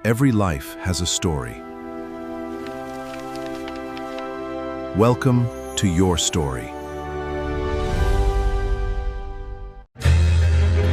Every life has a story. Welcome to your story.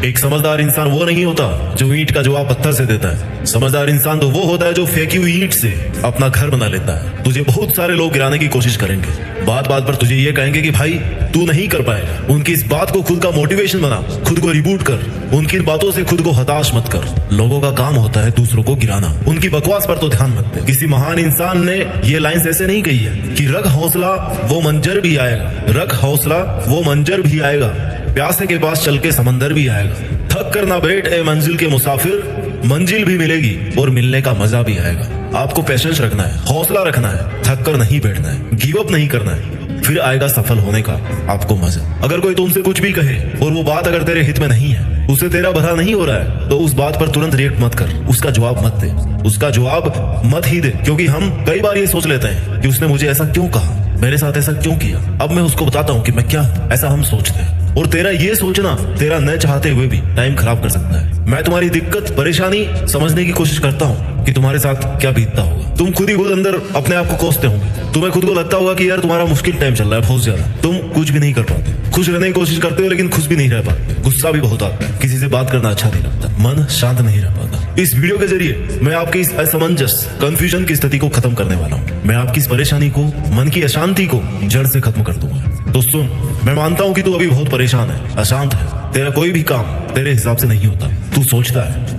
एक समझदार इंसान वो नहीं होता जो ईंट का जवाब पत्थर से देता है। समझदार इंसान तो वो होता है जो फेंकी हुई ईंट से अपना घर बना लेता है। तुझे बहुत सारे लोग गिराने की कोशिश करेंगे, बात बात पर तुझे ये कहेंगे कि भाई तू नहीं कर पाएगा। उनकी इस बात को खुद का मोटिवेशन बना, खुद को रिबूट कर। उनकी बातों से खुद को हताश मत कर। लोगों का काम होता है दूसरों को गिराना, उनकी बकवास पर तो ध्यान मत दे। किसी महान इंसान ने ये लाइंस ऐसे नहीं कही है कि रख हौसला वो मंजर भी आएगा, रख हौसला वो मंजर भी आएगा, प्यासे के पास चल के समंदर भी आएगा। थक कर ना बैठ ए मंजिल के मुसाफिर, मंजिल भी मिलेगी और मिलने का मजा भी आएगा। आपको पेशेंस रखना है, हौसला रखना है, थक कर नहीं बैठना है, गिव अप नहीं करना है, फिर आएगा सफल होने का आपको मजा। अगर कोई तुमसे कुछ भी कहे और वो बात अगर तेरे हित में नहीं है, उसे तेरा भला नहीं हो रहा है, तो उस बात पर तुरंत रिएक्ट मत कर, उसका जवाब मत दे, उसका जवाब मत ही दे। क्योंकि हम कई बार ये सोच लेते हैं कि उसने मुझे ऐसा क्यों कहा, मेरे साथ ऐसा क्यों किया, अब मैं उसको बताता हूँ कि मैं क्या हूं। ऐसा हम सोचते हैं और तेरा ये सोचना तेरा न चाहते हुए भी टाइम खराब कर सकता है। मैं तुम्हारी दिक्कत परेशानी समझने की कोशिश करता हूँ कि तुम्हारे साथ क्या बीतता होगा। तुम खुद ही खुद अंदर अपने आप को कोसते होंगे। तुम्हें खुद को लगता होगा कि यार तुम्हारा मुश्किल टाइम चल रहा है बहुत ज्यादा, तुम कुछ भी नहीं कर पाते, खुश रहने की कोशिश करते हो लेकिन खुश भी नहीं रह पाते, गुस्सा भी बहुत आता है, किसी से बात करना अच्छा नहीं लगता, मन शांत नहीं रह पाता। इस वीडियो के जरिए मैं आपकी इस असमंजस कंफ्यूजन की स्थिति को खत्म करने वाला हूँ। मैं आपकी इस परेशानी को, मन की अशांति को जड़ से खत्म कर दूंगा। तो सुन, मैं मानता हूँ कि तू अभी बहुत परेशान है, अशांत है, तेरा कोई भी काम तेरे हिसाब से नहीं होता। तू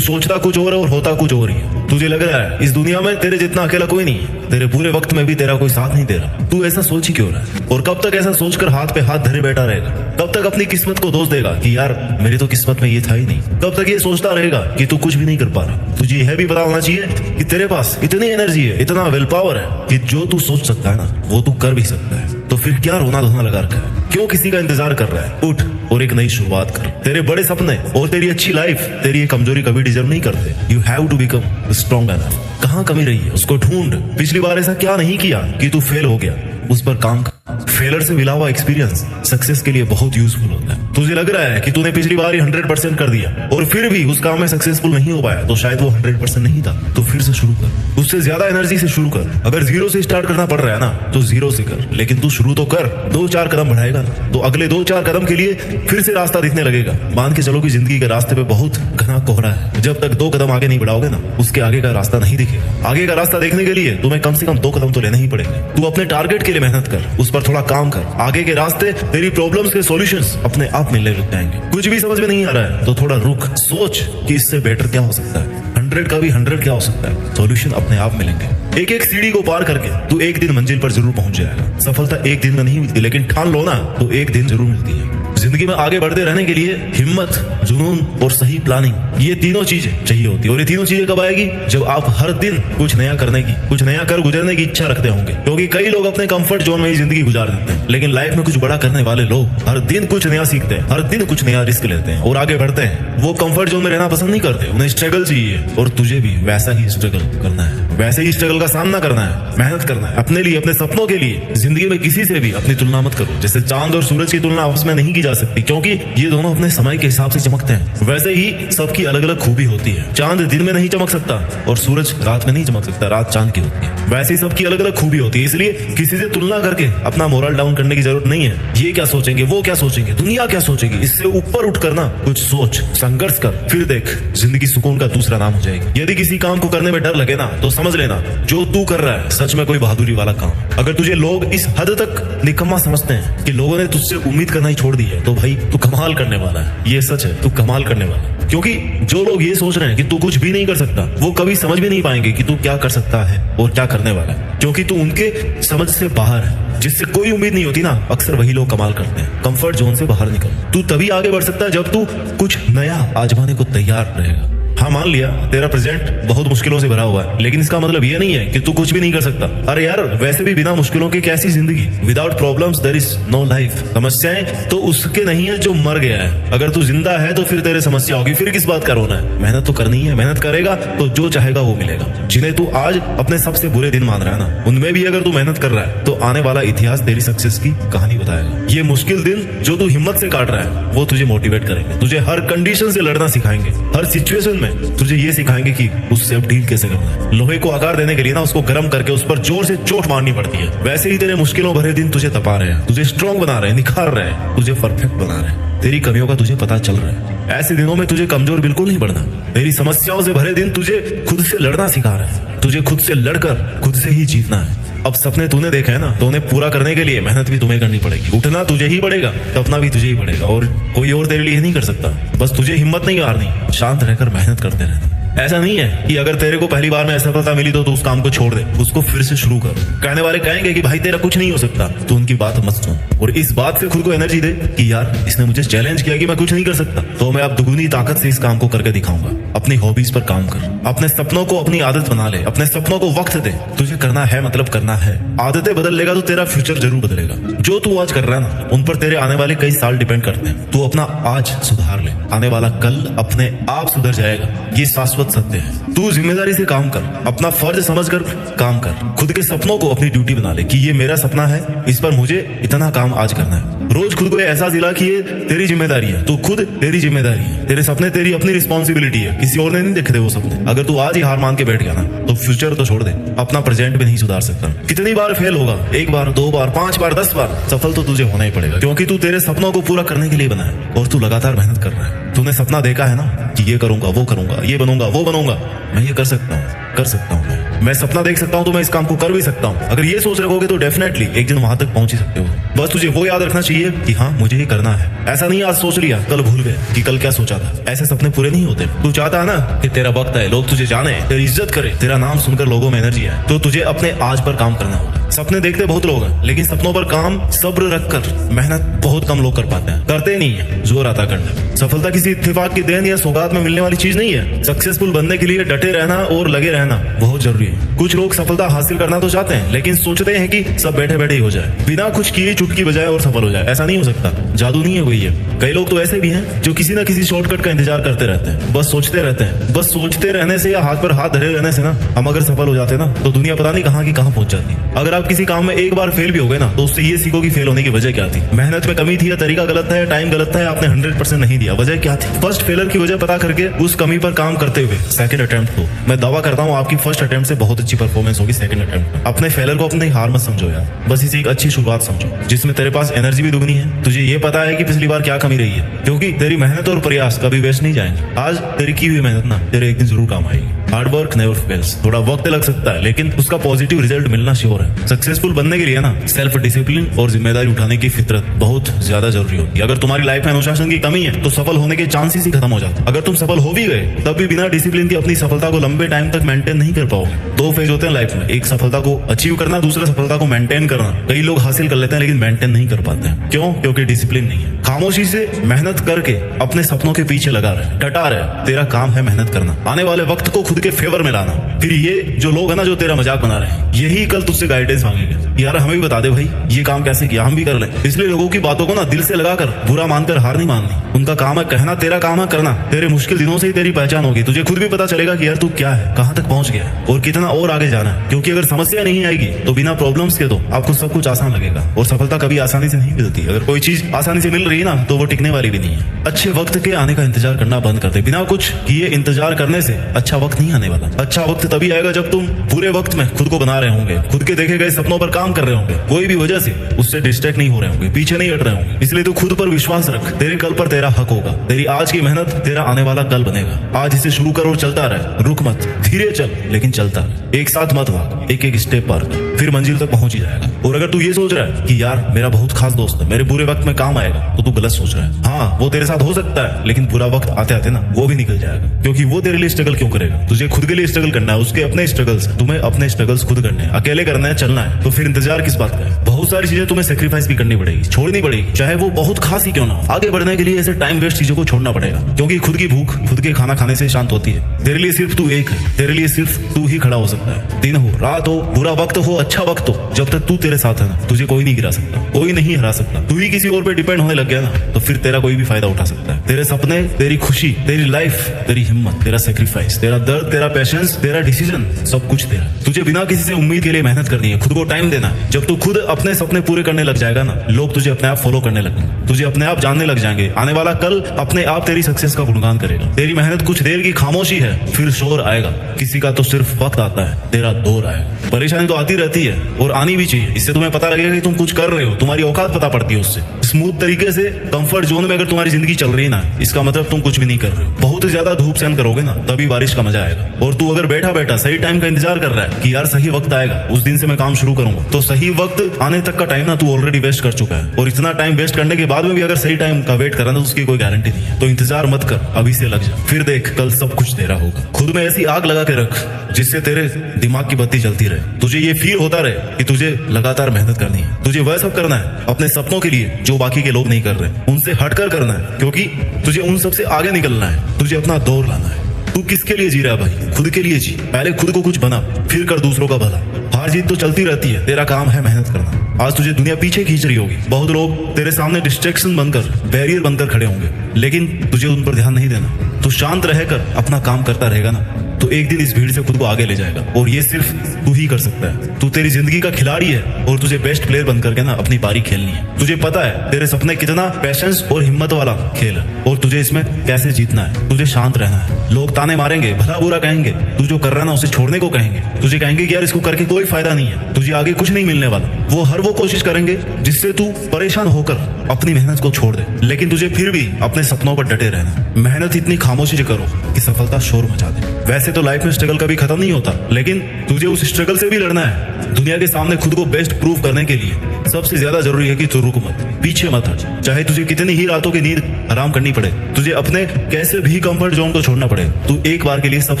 सोचता कुछ और है और होता कुछ और ही है। तुझे लग रहा है इस दुनिया में तेरे जितना अकेला कोई नहीं है, तेरे पूरे वक्त में भी तेरा कोई साथ नहीं दे रहा। तू ऐसा सोच ही क्यों रहा है? और कब तक ऐसा सोचकर हाथ पे हाथ धरे बैठा रहेगा? कब तक अपनी किस्मत को दोष देगा कि यार मेरी तो किस्मत में ये था ही नहीं? कब तक ये सोचता रहेगा कि तू कुछ भी नहीं कर पा रहा? तुझे यह भी पता होना चाहिए कि तेरे पास इतनी एनर्जी है, इतना विल पावर है कि जो तू सोच सकता है ना वो तू कर भी सकता है। तो फिर क्या रोना धोना लगा रखा है? क्यों किसी का इंतजार कर रहा है? उठ और एक नई शुरुआत कर। तेरे बड़े सपने और तेरी अच्छी लाइफ तेरी ये कमजोरी कभी डिजर्व नहीं करते। You have to become strong enough. कहाँ कमी रही है उसको ढूंढ। पिछली बार ऐसा क्या नहीं किया कि तू फेल हो गया, उस पर काम कर। फेलर से मिला हुआ एक्सपीरियंस सक्सेस के लिए बहुत यूजफुल होता है। तुझे लग रहा है कि तूने पिछली बार ही 100% कर दिया और फिर भी उस काम में सक्सेसफुल नहीं हो पाया, तो शायद वो 100% नहीं था। तो फिर से शुरू कर, उससे ज्यादा एनर्जी से शुरू कर। अगर जीरो से स्टार्ट करना पड़ रहा है ना तो जीरो से कर, लेकिन तू शुरू तो कर। 2-4 कदम बढ़ाएगा ना तो अगले 2-4 कदम के लिए फिर से रास्ता दिखने लगेगा। मान के चलो कि जिंदगी के रास्ते पे बहुत घना कोहरा है। जब तक 2 कदम आगे नहीं बढ़ाओगे ना उसके आगे का रास्ता नहीं दिखेगा। आगे का रास्ता देखने के लिए तुम्हें कम से कम 2 कदम तो लेने ही पड़ेंगे। तू अपने टारगेट के लिए मेहनत कर, उस पर थोड़ा काम कर। आगे के रास्ते, तेरी प्रॉब्लम्स के सॉल्यूशंस अपने आप मिलने लग जाएंगे। कुछ भी समझ में नहीं आ रहा है तो थोड़ा रुक, सोच कि इससे बेटर क्या हो सकता है। 100 का भी 100 क्या हो सकता है? सॉल्यूशन अपने आप मिलेंगे। एक एक सीढ़ी को पार करके तू एक दिन मंजिल पर जरूर पहुंच जाएगा। सफलता एक दिन में नहीं मिलती, लेकिन ठान लो ना तो एक दिन जरूर मिलती है। जिंदगी में आगे बढ़ते रहने के लिए हिम्मत, जुनून और सही प्लानिंग, ये तीनों चीजें चाहिए होती है। और ये तीनों चीजें कब आएगी? जब आप हर दिन कुछ नया करने की, कुछ नया कर गुजरने की इच्छा रखते होंगे। क्योंकि कई लोग अपने कंफर्ट जोन में ही जिंदगी गुजार देते हैं, लेकिन लाइफ में कुछ बड़ा करने वाले लोग हर दिन कुछ नया सीखते हैं, हर दिन कुछ नया रिस्क लेते हैं और आगे बढ़ते हैं। वो कंफर्ट जोन में रहना पसंद नहीं करते, उन्हें स्ट्रगल चाहिए। और तुझे भी वैसा ही स्ट्रगल करना है, वैसे ही स्ट्रगल का सामना करना है, मेहनत करना है अपने लिए, अपने सपनों के लिए। जिंदगी में किसी से भी अपनी तुलना मत करो। जैसे चांद और सूरज की तुलना आपस में नहीं की जा सकती, क्योंकि ये दोनों अपने समय के हिसाब से चमकते हैं। वैसे ही सबकी अलग अलग खूबी होती है। चांद दिन में नहीं चमक सकता और सूरज रात में नहीं चमक सकता, रात चांद की होती है। वैसे ही सबकी अलग अलग खूबी होती है। इसलिए किसी से तुलना करके अपना मोरल डाउन करने की जरूरत नहीं है। ये क्या सोचेंगे, वो क्या सोचेंगे, दुनिया क्या सोचेगी, इससे ऊपर उठ करना कुछ सोच, संघर्ष कर, फिर देख जिंदगी सुकून का दूसरा नाम हो जाएगी। यदि किसी काम को करने में डर लगे ना तो समझ लेना जो तू कर रहा है सच में कोई बहादुरी वाला काम। अगर तुझे लोग इस हद तक निकम्मा समझते हैं कि लोगों ने तुझसे उम्मीद करना ही छोड़ दी है, तो भाई तू कमाल करने वाला है। ये सच है, तू कमाल करने वाला है। क्योंकि जो लोग ये सोच रहे हैं कि तू कुछ भी नहीं कर सकता, वो कभी समझ भी नहीं पाएंगे कि तू क्या कर सकता है और क्या करने वाला है। क्योंकि तू उनके समझ से बाहर है। जिससे कोई उम्मीद नहीं होती ना, अक्सर वही लोग कमाल करते हैं। कंफर्ट जोन से बाहर निकल। तू तभी आगे बढ़ सकता है जब तू कुछ नया आजमाने को तैयार रहेगा। हाँ, मान लिया तेरा प्रेजेंट बहुत मुश्किलों से भरा हुआ है, लेकिन इसका मतलब ये नहीं है कि तू कुछ भी नहीं कर सकता। अरे यार, वैसे भी बिना मुश्किलों के कैसी जिंदगी? Without problems there is no life. समस्याएं तो उसके नहीं है जो मर गया है। अगर तू जिंदा है तो फिर तेरे समस्या होगी, फिर किस बात का रोना है? मेहनत तो करनी है, मेहनत करेगा तो जो चाहेगा वो मिलेगा। जिन्हें तू आज अपने सबसे बुरे दिन मान रहा है ना, उनमें भी अगर तू मेहनत कर रहा है तो आने वाला इतिहास तेरी सक्सेस की कहानी बताएगा। ये मुश्किल दिन जो तू हिम्मत से काट रहा है वो तुझे मोटिवेट करेंगे, तुझे हर कंडीशन से लड़ना सिखाएंगे। हर सिचुएशन में में तुझे ये सिखाएंगे कि उससे अब डील कैसे करना है। लोहे को आकार देने के लिए ना उसको गर्म करके उस पर जोर से चोट मारनी पड़ती है। वैसे ही तेरे मुश्किलों भरे दिन तुझे तपा रहे हैं, तुझे स्ट्रॉन्ग बना रहे हैं, निखार रहे हैं, तुझे परफेक्ट बना रहे हैं। तेरी कमियों का तुझे पता चल रहा है। ऐसे दिनों में तुझे कमजोर बिल्कुल नहीं बढ़ना। तेरी समस्याओं से भरे दिन तुझे खुद से लड़ना सिखा रहे हैं। तुझे खुद से लड़कर खुद से ही जीतना है। अब सपने तूने देखे हैं ना, तो उन्हें पूरा करने के लिए मेहनत भी तुम्हें करनी पड़ेगी। उठना तुझे ही पड़ेगा, सपना भी तुझे ही पड़ेगा, और कोई और तेरे लिए नहीं कर सकता। बस तुझे हिम्मत नहीं हारनी, शांत रहकर मेहनत करते रहना। ऐसा नहीं है कि अगर तेरे को पहली बार में असफलता मिली तो तू उस काम को छोड़ दे, उसको फिर से शुरू कर। कहने वाले कहेंगे कि भाई तेरा कुछ नहीं हो सकता, तो उनकी बात मत सुन और इस बात से खुद को एनर्जी दे कि यार इसने मुझे चैलेंज किया कि मैं कुछ नहीं कर सकता, तो मैं अब दुगुनी ताकत से इस काम को करके दिखाऊंगा। अपनी हॉबीज पर काम कर, अपने सपनों को अपनी आदत बना ले, अपने सपनों को वक्त दे। तुझे करना है मतलब करना है। आदतें बदल लेगा तो तेरा फ्यूचर जरूर बदलेगा। जो तू आज कर रहा है ना, उन पर तेरे आने वाले कई साल डिपेंड करते हैं। तू अपना आज सुधार ले, आने वाला कल अपने आप सुधर जाएगा। ये शाश्वत सत्य है। तू जिम्मेदारी से काम कर, अपना फर्ज समझकर काम कर। खुद के सपनों को अपनी ड्यूटी बना ले कि ये मेरा सपना है, इस पर मुझे इतना काम आज करना है। रोज खुद को एहसास दिला कि ये तेरी जिम्मेदारी है, तो खुद तेरी जिम्मेदारी है। तेरे सपने तेरी अपनी रिस्पॉन्सिबिलिटी है, किसी और ने नहीं देखे थे वो सपने। अगर तू आज ही हार मान के बैठ गया ना, तो फ्यूचर तो छोड़ दे, अपना प्रेजेंट भी नहीं सुधार सकता। कितनी बार फेल होगा? 1 बार, 2 बार, 5 बार, 10 बार, सफल तो तुझे होना ही पड़ेगा, क्योंकि तू तेरे सपनों को पूरा करने के लिए बना है और तू लगातार मेहनत कर रहा है। तूने सपना देखा है ना कि ये करूंगा, वो करूंगा, ये बनूंगा, वो बनूंगा, मैं ये कर सकता हूँ, कर सकता हूँ। मैं सपना देख सकता हूँ तो मैं इस काम को कर भी सकता हूँ। अगर ये सोच रखोगे तो डेफिनेटली एक दिन वहां तक पहुंच ही सकते हो। बस तुझे वो याद रखना चाहिए कि हाँ मुझे ये करना है। ऐसा नहीं आज सोच लिया कल भूल गए कि कल क्या सोचा था। ऐसे सपने पूरे नहीं होते। तू चाहता है ना कि तेरा वक्त है, लोग तुझे जाने, तेरी इज्जत करे, तेरा नाम सुनकर लोगों में एनर्जी आए, तो तुझे अपने आज पर काम करना होगा। सपने देखते बहुत लोग हैं, लेकिन सपनों पर काम सब्र रखकर मेहनत बहुत कम लोग कर पाते हैं। करते नहीं है, जोर आता करने। सफलता किसी इत्तेफाक की देन या सौगात में मिलने वाली चीज नहीं है। सक्सेसफुल बनने के लिए डटे रहना और लगे रहना बहुत जरूरी है। कुछ लोग सफलता हासिल करना तो चाहते हैं, लेकिन सोचते हैं कि सब बैठे बैठे ही हो जाए, बिना कुछ किए चुटकी बजाए और सफल हो जाए। ऐसा नहीं हो सकता, जादू नहीं है कोई ये। कई लोग तो ऐसे भी हैं जो किसी न किसी शॉर्टकट का इंतजार करते रहते हैं, बस सोचते रहते हैं। बस सोचते रहने से या हाथ पर हाथ धरे रहने से ना, हम अगर सफल हो जाते ना, तो दुनिया पता नहीं कहाँ की कहाँ पहुंच जाती। अगर आप किसी काम में एक बार फेल भी हो गए ना, तो उससे ये सीखो कि फेल होने की वजह क्या थी। मेहनत में कमी थी, या तरीका गलत था, या टाइम गलत था, या आपने 100% नहीं दिया। वजह क्या थी? फर्स्ट फेलर की वजह पता करके उस कमी पर काम करते हुए सेकंड अटेम्प्ट को, मैं दावा करता हूँ आपकी फर्स्ट अटेम्प्ट से बहुत अच्छी परफॉर्मेंस होगी सेकंड अटेम्प्ट। अपने फेलर को अपनी हार मत समझो यार, बस इसे एक अच्छी शुरुआत समझो, जिसमें तेरे पास एनर्जी भी दुगनी है। तुझे ये पता है कि पिछली बार क्या कमी रही है, क्योंकि तेरी मेहनत और प्रयास कभी वेस्ट नहीं जाएंगे। आज तेरी की हुई मेहनत ना तेरे एक दिन जरूर काम आएगी। Hard work never fails. थोड़ा वक्त लग सकता है, लेकिन उसका पॉजिटिव रिजल्ट मिलना श्योर है। सक्सेसफुल बनने के लिए ना सेल्फ डिसिप्लिन और जिम्मेदारी उठाने की फितरत बहुत ज्यादा जरूरी होती है। अगर तुम्हारी लाइफ में अनुशासन की कमी है, तो सफल होने के चांसेस ही खत्म हो जाते हैं। अगर तुम सफल हो भी गए, तब भी बिना डिसिप्लिन के अपनी सफलता को लंबे टाइम तक मेंटेन नहीं कर पाओगे। 2 फेज होते हैं लाइफ में, एक सफलता को अचीव करना, दूसरा सफलता को मेंटेन करना। कई लोग हासिल कर लेते हैं लेकिन मेंटेन नहीं कर पाते हैं। क्यों? क्योंकि डिसिप्लिन नहीं है। खामोशी से मेहनत करके अपने सपनों के पीछे लगा रहे, डटा रहे। तेरा काम है मेहनत करना, आने वाले वक्त को खुद के फेवर में लाना। फिर ये जो लोग है ना, जो तेरा मजाक बना रहे हैं, यही कल तुझसे गाइडेंस मांगेंगे, यार हमें भी बता दे भाई ये काम कैसे किया, हम भी कर लें। इसलिए लोगों की बातों को ना दिल से लगाकर बुरा मानकर हार नहीं माननी। उनका काम है कहना, तेरा काम है करना। तेरे मुश्किल दिनों से ही तेरी पहचान होगी। तुझे खुद भी पता चलेगा कि यार तू क्या है, कहां तक पहुंच गया और कितना और आगे जाना है। क्योंकि अगर समस्या नहीं आएगी तो बिना प्रॉब्लम्स के तो आपको सब कुछ आसान लगेगा, और सफलता कभी आसानी से नहीं मिलती। अगर कोई चीज आसानी से मिल रही है ना, तो वो टिकने वाली भी नहीं है। अच्छे वक्त के आने का इंतजार करना बंद कर दे। बिना कुछ किए इंतजार करने से अच्छा वक्त नहीं आने वाला। अच्छा वक्त तभी आएगा जब तुम पूरे वक्त में खुद को बना रहे होंगे, खुद के देखे गए सपनों पर काम कर रहे होंगे, कोई भी वजह से उससे डिस्ट्रैक्ट नहीं हो रहे होंगे, पीछे नहीं हट रहे होंगे। इसलिए तू खुद पर विश्वास रख। तेरे कल पर तेरा हक होगा। तेरी आज की मेहनत तेरा आने वाला कल बनेगा। आज इसे शुरू कर और चलता रहे, रुक मत, धीरे चल लेकिन चलता रहे। एक साथ मत भाग, एक एक स्टेप पार कर, फिर मंजिल तक पहुंच ही जाएगा। और अगर तू ये सोच रहा है कि यार मेरा बहुत खास दोस्त है, मेरे बुरे वक्त में काम आएगा, तो तू गलत सोच रहा है। हाँ वो तेरे साथ हो सकता है, लेकिन बुरा वक्त आते आते ना वो भी निकल जाएगा। क्योंकि वो तेरे लिए स्ट्रगल क्यों करेगा? तुझे खुद के लिए स्ट्रगल करना है, उसके अपने स्ट्रगल्स। तुम्हें अपने स्ट्रगल्स खुद करने हैं, अकेले करना है, चलना है। तो फिर इंतजार किस बात का है? बहुत सारी चीजें तुम्हें सेक्रीफाइस भी करनी पड़ेगी, छोड़नी पड़ेगी, चाहे वो बहुत खास ही क्यों ना हो। आगे बढ़ने के लिए ऐसे टाइम वेस्ट चीजों को छोड़ना पड़ेगा, क्योंकि खुद की भूख खुद के खाना खाने से शांत होती है। तेरे लिए सिर्फ तू एक है, तेरे लिए सिर्फ तू ही खड़ा हो सकता है। दिन हो, रात हो, बुरा वक्त हो, अच्छा अच्छा वक्त हो, जब तक तू तेरे साथ है ना, तुझे कोई नहीं गिरा सकता, कोई नहीं हरा सकता। तू ही किसी और पे डिपेंड होने लग गया ना, तो फिर तेरा कोई भी फायदा उठा सकता है। तेरे सपने, तेरी खुशी, तेरी लाइफ, तेरी हिम्मत, तेरा सेक्रीफाइस, तेरा दर्द, तेरा पेशेंस, तेरा डिसीजन, सब कुछ तेरा। तुझे बिना किसी से उम्मीद के लिए मेहनत करनी है, खुद को टाइम देना। जब तू खुद अपने सपने पूरे करने लग जाएगा ना, लोग तुझे अपने आप फॉलो करने लगेंगे, तुझे अपने आप जानने लग जाएंगे। आने वाला कल अपने आप तेरी सक्सेस का गुणगान करेगा। तेरी मेहनत कुछ देर की खामोशी है, फिर शोर आएगा। किसी का तो सिर्फ वक्त आता है, तेरा दौर आएगा। परेशानी तो आती रहती है और आनी भी चाहिए, इससे तुम्हें पता लगेगा कि तुम कुछ कर रहे हो, तुम्हारी औकात पता पड़ती है उससे। स्मूथ तरीके से कंफर्ट जोन में अगर तुम्हारी जिंदगी चल रही है ना, इसका मतलब तुम कुछ भी नहीं कर रहे हो। बहुत ही ज्यादा धूप सहन करोगे ना, तभी बारिश का मजा आएगा। और तू अगर बैठा बैठा सही टाइम का इंतजार कर रहा है कि यार सही वक्त आएगा, उस दिन से मैं काम शुरू करूंगा, तो सही वक्त आने तक का टाइम ना तू ऑलरेडी वेस्ट कर चुका है। और इतना टाइम वेस्ट करने के बाद में भी अगर सही टाइम का वेट कर रहा है तो उसकी कोई गारंटी नहीं है। तो इंतजार मत कर, अभी से लग जा, फिर देख कल सब कुछ तेरा होगा। खुद में ऐसी आग लगा के रख जिससे तेरे दिमाग की बत्ती जलती रहे, तुझे ये फील होता रहे कि तुझे लगातार मेहनत करनी है। तुझे वह सब करना है अपने सपनों के लिए जो बाकी के लोग नहीं कर रहे, उनसे हटकर करना है, क्योंकि तुझे उन सबसे आगे निकलना है। तुझे अपना दौर लाना है। तू किसके लिए जी रहा है भाई? खुद के लिए जी। पहले खुद को कुछ बना, फिर कर दूसरों का भला। हार जीत तो चलती रहती है, तेरा काम है मेहनत करना। आज तुझे दुनिया पीछे खींच रही होगी, बहुत लोग तेरे सामने डिस्ट्रैक्शन बनकर, बैरियर बनकर खड़े होंगे, लेकिन तुझे उन पर ध्यान नहीं देना। तू शांत रहकर अपना काम करता रहेगा ना, तो एक दिन इस भीड़ से खुद को आगे ले जाएगा। और ये सिर्फ तू ही कर सकता है। तू तेरी जिंदगी का खिलाड़ी है और तुझे बेस्ट प्लेयर बनकर के ना अपनी पारी खेलनी है। तुझे पता है तेरे सपने कितना पैशंस और हिम्मत वाला खेल है और तुझे इसमें कैसे जीतना है। तुझे शांत रहना है। लोग ताने मारेंगे, भला बुरा कहेंगे, तू जो कर रहा है ना उसे छोड़ने को कहेंगे। तुझे कहेंगे कि यार इसको करके कोई फायदा नहीं है, तुझे आगे कुछ नहीं मिलने वाला। वो कोशिश करेंगे जिससे तू परेशान होकर अपनी मेहनत को छोड़ दे, लेकिन तुझे फिर भी अपने सपनों पर डटे रहना। मेहनत इतनी खामोशी से करो कि सफलता शोर मचा दे। वैसे तो लाइफ में स्ट्रगल कभी खत्म नहीं होता, लेकिन तुझे उस स्ट्रगल से भी लड़ना है। दुनिया के सामने खुद को बेस्ट प्रूव करने के लिए सबसे ज्यादा जरूरी है कि तू रुक मत, पीछे मत हट। चाहे तुझे कितनी ही रातों की नींद आराम करनी पड़े, तुझे अपने कैसे भी कंफर्ट जोन को छोड़ना पड़े, तू एक बार के लिए सब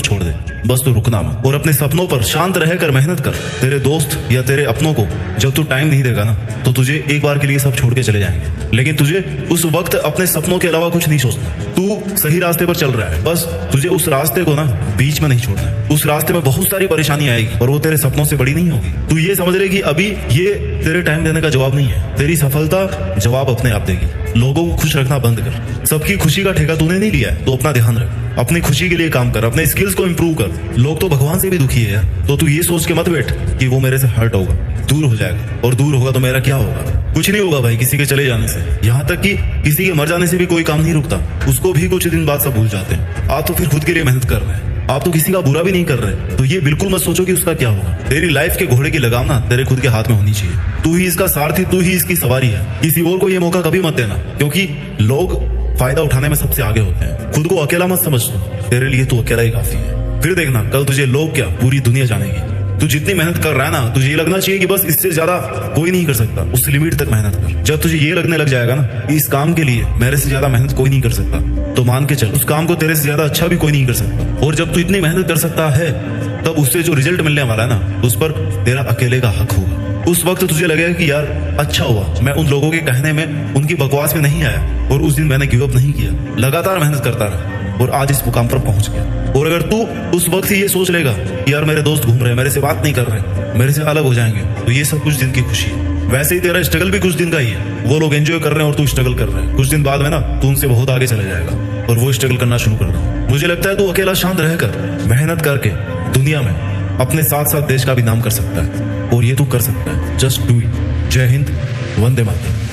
छोड़ दे, बस तू रुकना मत। और अपने सपनों पर शांत रहकर मेहनत कर। तेरे दोस्त या तेरे अपनों को जब तू टाइम नहीं देगा ना, तो तुझे एक बार के लिए सब छोड़ के चले जाएंगे, लेकिन तुझे उस वक्त अपने सपनों के अलावा कुछ नहीं सोचना। तू सही रास्ते पर चल रहा है, बस तुझे उस रास्ते को ना बीच में नहीं छोड़ना है। उस रास्ते में बहुत सारी परेशानी आएगी और वो तेरे सपनों से बड़ी नहीं होगी। तू ये समझ ले कि अभी ये तेरे टाइम देने का जवाब नहीं है, तेरी सफलता जवाब अपने आप देगी। लोगों को खुश रखना बंद कर। सबकी खुशी का ठेका तूने नहीं लिया है, तो अपना ध्यान रख, अपनी खुशी के लिए काम कर, अपने स्किल्स को इंप्रूव कर। लोग तो भगवान से भी दुखी है यार, तो तू ये सोच के मत बैठ कि वो मेरे से हर्ट होगा, दूर हो जाएगा, और दूर होगा तो मेरा क्या होगा। कुछ नहीं होगा भाई किसी के चले जाने से, यहाँ तक कि किसी के मर जाने से भी कोई काम नहीं रुकता, उसको भी कुछ दिन बाद सब भूल जाते हैं। आप तो फिर खुद के लिए मेहनत कर रहे हैं, आप तो किसी का बुरा भी नहीं कर रहे, तो ये बिल्कुल मत सोचो कि उसका क्या होगा। तेरी लाइफ के घोड़े की लगाम ना तेरे खुद के हाथ में होनी चाहिए। तू ही इसका सारथी, तू ही इसकी सवारी है। किसी और को ये मौका कभी मत देना, क्योंकि लोग फायदा उठाने में सबसे आगे होते हैं। खुद को अकेला मत समझ, तेरे लिए तू अकेला ही काफी है। फिर देखना कल तुझे लोग क्या, पूरी दुनिया जानेगी। तू जितनी मेहनत कर रहा है ना, तुझे ये लगना चाहिए कि बस इससे ज्यादा कोई नहीं कर सकता, उस लिमिट तक मेहनत कर। जब तुझे ये लगने लग जाएगा ना, इस काम के लिए मेरे से ज्यादा मेहनत कोई नहीं कर सकता, तो मान के चल उस काम को तेरे से ज्यादा अच्छा भी कोई नहीं कर सकता। और जब तू इतनी मेहनत कर सकता है, तब उससे जो रिजल्ट मिलने वाला है ना, उस पर तेरा अकेले का हक होगा। उस वक्त तुझे लगेगा कि यार अच्छा हुआ मैं उन लोगों के कहने में, उनकी बकवास में नहीं आया, और उस दिन मैंने गिव अप नहीं किया, लगातार मेहनत करता रहा और आज इस मुकाम पर पहुंच गया। और अगर तू उस वक्त ही ये सोच लेगा कि यार मेरे दोस्त घूम रहे हैं, मेरे से बात नहीं कर रहे, मेरे से अलग हो जाएंगे, तो ये सब कुछ दिन की खुशी है। वैसे ही तेरा स्ट्रगल भी कुछ दिन का ही है। वो लोग एंजॉय कर रहे हैं और तू स्ट्रगल कर रहा है, कुछ दिन बाद में ना तू उनसे बहुत आगे चले जाएगा और वो स्ट्रगल करना शुरू कर देगा। मुझे लगता है तू अकेला शांत रहकर मेहनत करके दुनिया में अपने साथ साथ देश का भी नाम कर सकता है, और ये तू कर सकता है। Just do it. जय हिंद, वंदे मातरम।